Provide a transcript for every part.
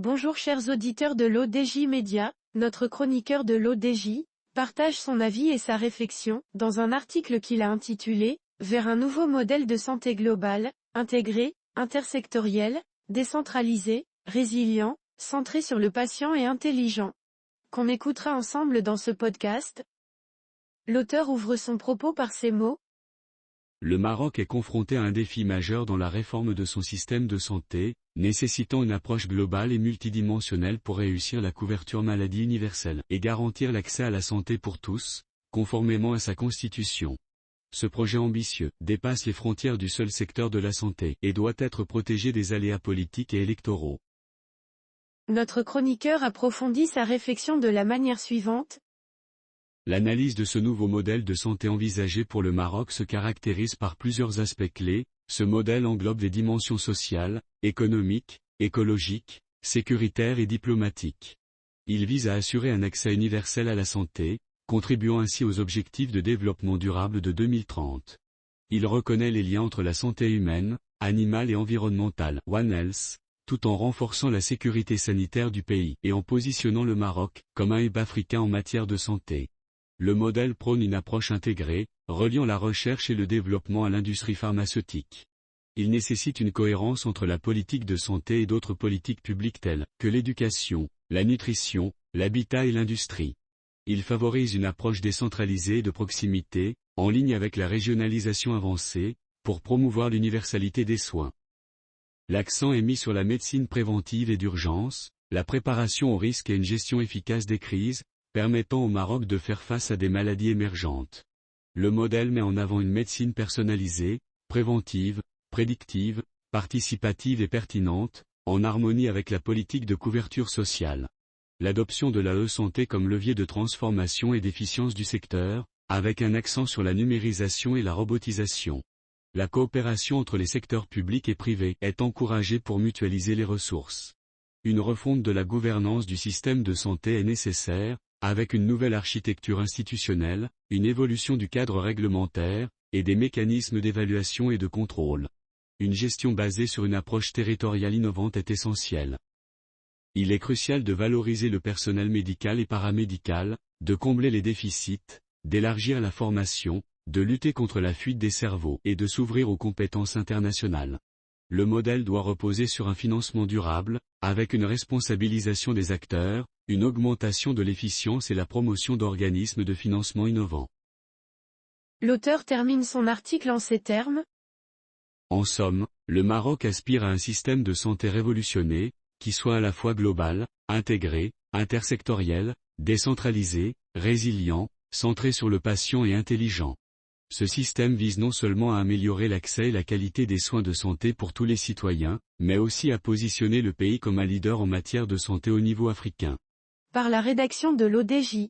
Bonjour chers auditeurs de l'ODJ Média, notre chroniqueur de l'ODJ partage son avis et sa réflexion dans un article qu'il a intitulé « Vers un nouveau modèle de santé global, intégré, intersectoriel, décentralisé, résilient, centré sur le patient et intelligent », qu'on écoutera ensemble dans ce podcast. L'auteur ouvre son propos par ces mots. Le Maroc est confronté à un défi majeur dans la réforme de son système de santé, nécessitant une approche globale et multidimensionnelle pour réussir la couverture maladie universelle et garantir l'accès à la santé pour tous, conformément à sa constitution. Ce projet ambitieux dépasse les frontières du seul secteur de la santé et doit être protégé des aléas politiques et électoraux. Notre chroniqueur approfondit sa réflexion de la manière suivante. L'analyse de ce nouveau modèle de santé envisagé pour le Maroc se caractérise par plusieurs aspects clés. Ce modèle englobe des dimensions sociales, économiques, écologiques, sécuritaires et diplomatiques. Il vise à assurer un accès universel à la santé, contribuant ainsi aux objectifs de développement durable de 2030. Il reconnaît les liens entre la santé humaine, animale et environnementale, One Health, tout en renforçant la sécurité sanitaire du pays et en positionnant le Maroc comme un hub africain en matière de santé. Le modèle prône une approche intégrée, reliant la recherche et le développement à l'industrie pharmaceutique. Il nécessite une cohérence entre la politique de santé et d'autres politiques publiques telles que l'éducation, la nutrition, l'habitat et l'industrie. Il favorise une approche décentralisée et de proximité, en ligne avec la régionalisation avancée, pour promouvoir l'universalité des soins. L'accent est mis sur la médecine préventive et d'urgence, la préparation aux risques et une gestion efficace des crises, permettant au Maroc de faire face à des maladies émergentes. Le modèle met en avant une médecine personnalisée, préventive, prédictive, participative et pertinente, en harmonie avec la politique de couverture sociale. L'adoption de la e-santé comme levier de transformation et d'efficience du secteur, avec un accent sur la numérisation et la robotisation. La coopération entre les secteurs publics et privés est encouragée pour mutualiser les ressources. Une refonte de la gouvernance du système de santé est nécessaire, avec une nouvelle architecture institutionnelle, une évolution du cadre réglementaire, et des mécanismes d'évaluation et de contrôle. Une gestion basée sur une approche territoriale innovante est essentielle. Il est crucial de valoriser le personnel médical et paramédical, de combler les déficits, d'élargir la formation, de lutter contre la fuite des cerveaux et de s'ouvrir aux compétences internationales. Le modèle doit reposer sur un financement durable, avec une responsabilisation des acteurs, une augmentation de l'efficience et la promotion d'organismes de financement innovants. L'auteur termine son article en ces termes. En somme, le Maroc aspire à un système de santé révolutionné, qui soit à la fois global, intégré, intersectoriel, décentralisé, résilient, centré sur le patient et intelligent. Ce système vise non seulement à améliorer l'accès et la qualité des soins de santé pour tous les citoyens, mais aussi à positionner le pays comme un leader en matière de santé au niveau africain. Par la rédaction de l'ODJ.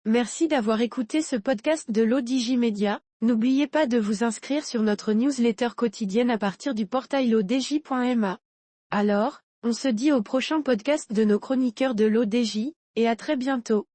Merci d'avoir écouté ce podcast de l'ODJ Média. N'oubliez pas de vous inscrire sur notre newsletter quotidienne à partir du portail odj.ma. Alors, on se dit au prochain podcast de nos chroniqueurs de l'ODJ, et à très bientôt.